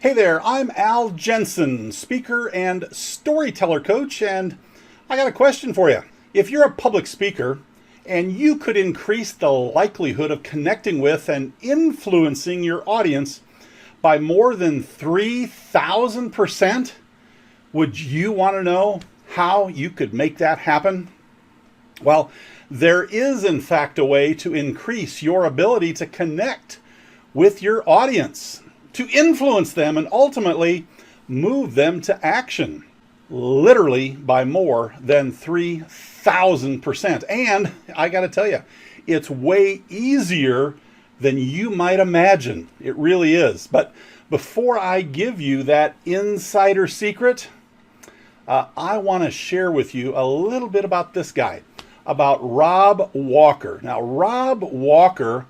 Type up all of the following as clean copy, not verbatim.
Hey there, I'm Al Jensen, speaker and storyteller coach, and I got a question for you. If you're a public speaker and you could increase the likelihood of connecting with and influencing your audience by more than 3,000%, would you want to know how you could make that happen? Well, there is in fact a way to increase your ability to connect with your audience, to influence them, and ultimately move them to action, literally by more than 3,000%. And I got to tell you, it's way easier than you might imagine. It really is. But before I give you that insider secret, I want to share with you a little bit about this guy, about Rob Walker. Now, Rob Walker,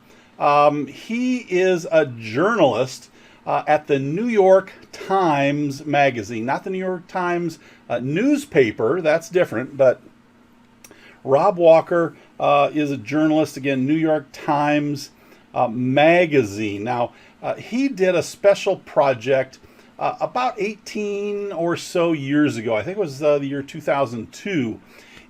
he is a journalist at the New York Times Magazine, not the New York Times newspaper. That's different. But Rob Walker is a journalist, again, New York Times Magazine. Now, he did a special project about 18 or so years ago. I think it was the year 2002,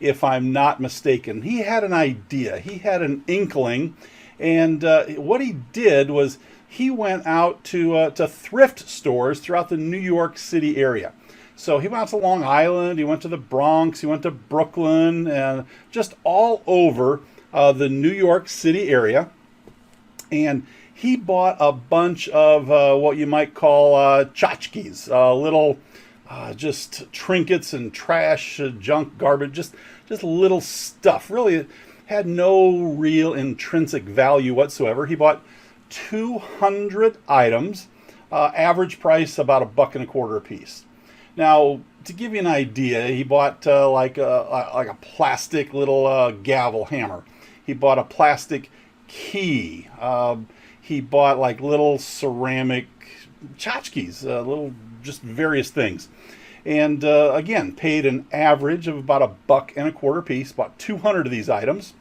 if I'm not mistaken. He had an idea, he had an inkling, and what he did was he went out to thrift stores throughout the New York City area. So he went out to Long Island, he went to the Bronx, he went to Brooklyn, and just all over the New York City area. And he bought a bunch of what you might call tchotchkes, little just trinkets and trash, junk, garbage, just little stuff. Really had no real intrinsic value whatsoever. He bought 200 items, average price about $1.25 a piece. Now, to give you an idea, he bought like a plastic little gavel hammer. He bought a plastic key. He bought like little ceramic tchotchkes, little just various things. And again, paid an average of about $1.25 a piece, bought 200 of these items.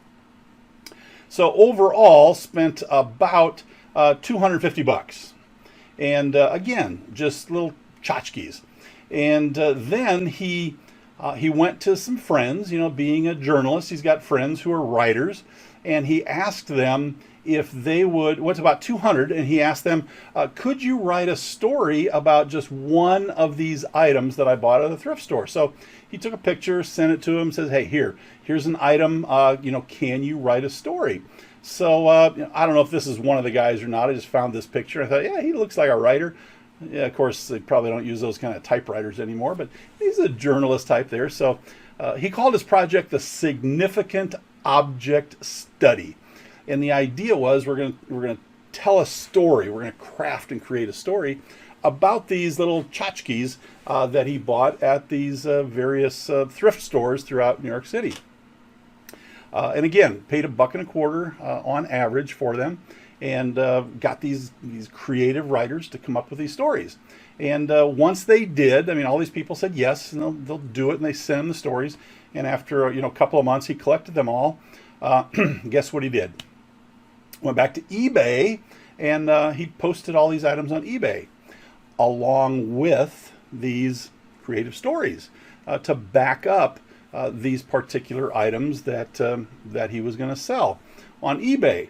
So overall, spent about $250. And again, just little tchotchkes. And then he went to some friends, being a journalist, he's got friends who are writers, and he asked them if they would, went to about 200, and he asked them, could you write a story about just one of these items that I bought at the thrift store? So he took a picture, sent it to him, says, hey, here's an item, can you write a story? So I don't know if this is one of the guys or not. I just found this picture. I thought, yeah, he looks like a writer. Yeah, of course, they probably don't use those kind of typewriters anymore, but he's a journalist type there. So he called his project the Significant Object Study. And the idea was we're going to tell a story. We're going to craft and create a story about these little tchotchkes that he bought at these various thrift stores throughout New York City. And again, paid $1.25 on average for them, and got these creative writers to come up with these stories. And once they did, all these people said yes, and they'll do it, and they sent him the stories. And after a couple of months, he collected them all. Guess what he did? Went back to eBay, and he posted all these items on eBay along with these creative stories to back up these particular items that he was going to sell on eBay.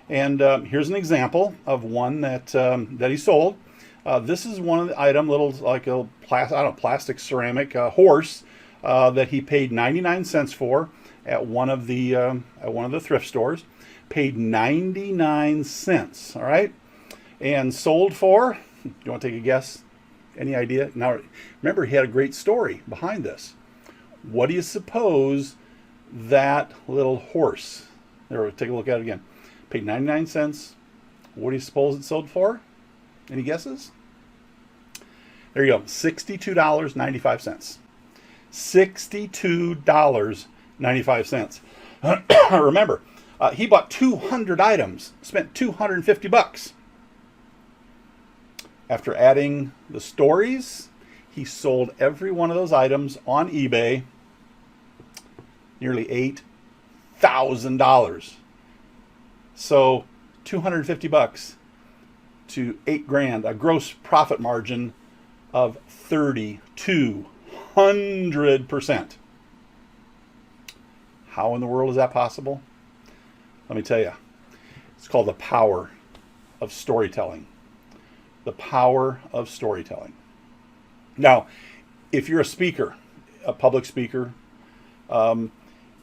And here's an example of one that he sold. This is one of the item, little like a plastic ceramic horse that he paid 99 cents for at one of the thrift stores. Paid 99 cents, all right? And sold for, you want to take a guess? Any idea? Now, remember, he had a great story behind this. What do you suppose that little horse, there, take a look at it again, paid 99 cents. What do you suppose it sold for? Any guesses? There you go, $62.95. $62.95. Remember, he bought 200 items, spent $250. After adding the stories, he sold every one of those items on eBay, nearly $8,000. So $250 to $8,000, a gross profit margin of 3,200%. How in the world is that possible? Let me tell you. It's called the power of storytelling. The power of storytelling. Now, if you're a speaker, a public speaker,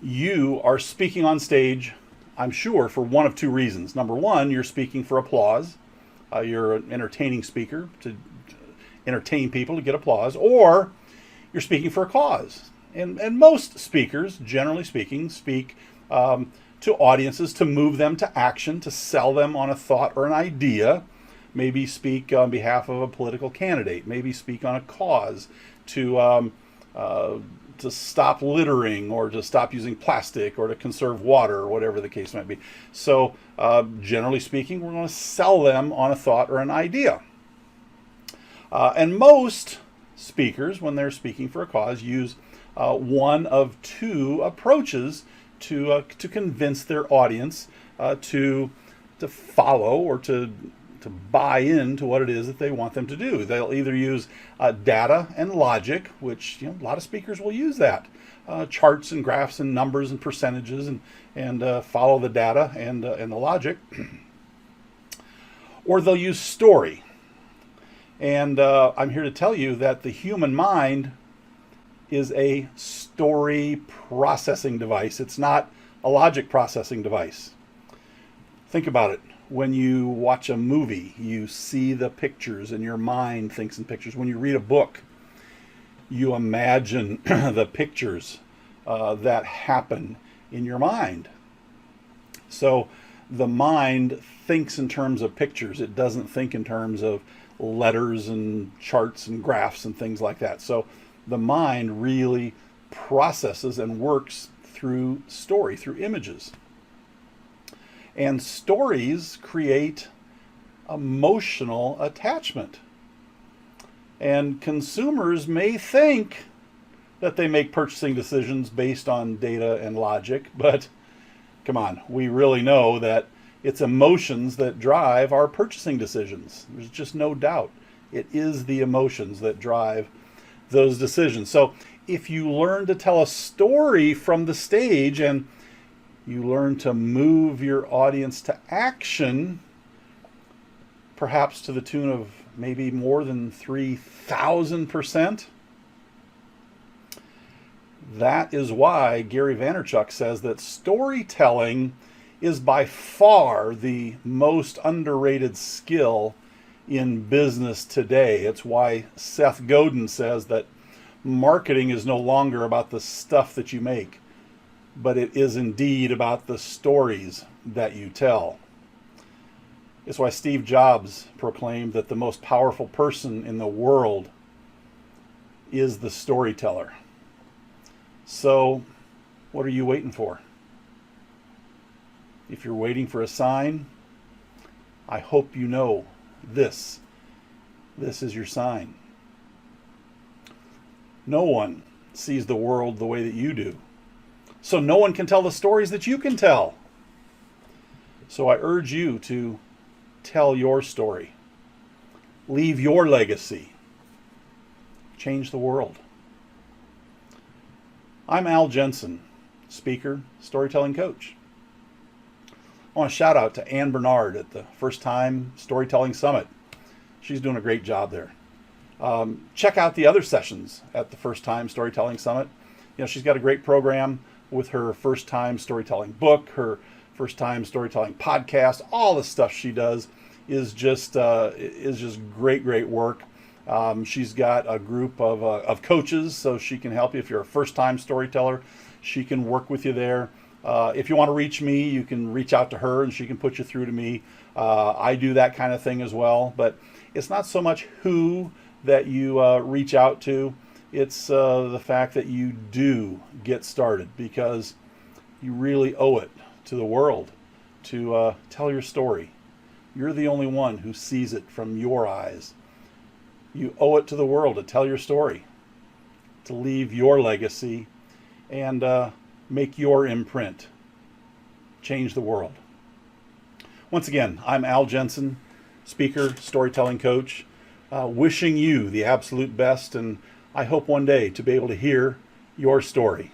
you are speaking on stage, I'm sure, for one of two reasons. Number one, you're speaking for applause. You're an entertaining speaker to entertain people to get applause, or you're speaking for a cause. And most speakers, generally speaking, speak to audiences to move them to action, to sell them on a thought or an idea, maybe speak on behalf of a political candidate, maybe speak on a cause to stop littering or to stop using plastic or to conserve water or whatever the case might be. So generally speaking, we're going to sell them on a thought or an idea. And most speakers, when they're speaking for a cause, use one of two approaches to convince their audience to follow or to buy into what it is that they want them to do. They'll either use data and logic, which a lot of speakers will use that, charts and graphs and numbers and percentages, and follow the data and the logic, or they'll use story. And I'm here to tell you that the human mind is a story processing device. It's not a logic processing device. Think about it. When you watch a movie, you see the pictures and your mind thinks in pictures. When you read a book, you imagine the pictures that happen in your mind. So the mind thinks in terms of pictures. It doesn't think in terms of letters and charts and graphs and things like that. So the mind really processes and works through story, through images. And stories create emotional attachment. And consumers may think that they make purchasing decisions based on data and logic, but come on, we really know that it's emotions that drive our purchasing decisions. There's just no doubt. It is the emotions that drive those decisions. So if you learn to tell a story from the stage and you learn to move your audience to action, perhaps to the tune of maybe more than 3,000%, that is why Gary Vaynerchuk says that storytelling is by far the most underrated skill in business today. It's why Seth Godin says that marketing is no longer about the stuff that you make, but it is indeed about the stories that you tell. It's why Steve Jobs proclaimed that the most powerful person in the world is the storyteller. So, what are you waiting for? If you're waiting for a sign, I hope you know this. This is your sign. No one sees the world the way that you do. So no one can tell the stories that you can tell. So I urge you to tell your story. Leave your legacy. Change the world. I'm Al Jensen, speaker, storytelling coach. I want to shout out to Ann Bernard at the First Time Storytelling Summit. She's doing a great job there. Check out the other sessions at the First Time Storytelling Summit. She's got a great program with her First Time Storytelling book, her First Time Storytelling podcast. All the stuff she does is just great work. She's got a group of coaches, so she can help you if you're a first-time storyteller. She can work with you there. If you want to reach me, you can reach out to her and she can put you through to me. I do that kind of thing as well, but it's not so much who that you reach out to. It's the fact that you do get started, because you really owe it to the world to tell your story. You're the only one who sees it from your eyes. You owe it to the world to tell your story, to leave your legacy, and make your imprint. Change the world. Once again, I'm Al Jensen, speaker, storytelling coach, wishing you the absolute best, and I hope one day to be able to hear your story.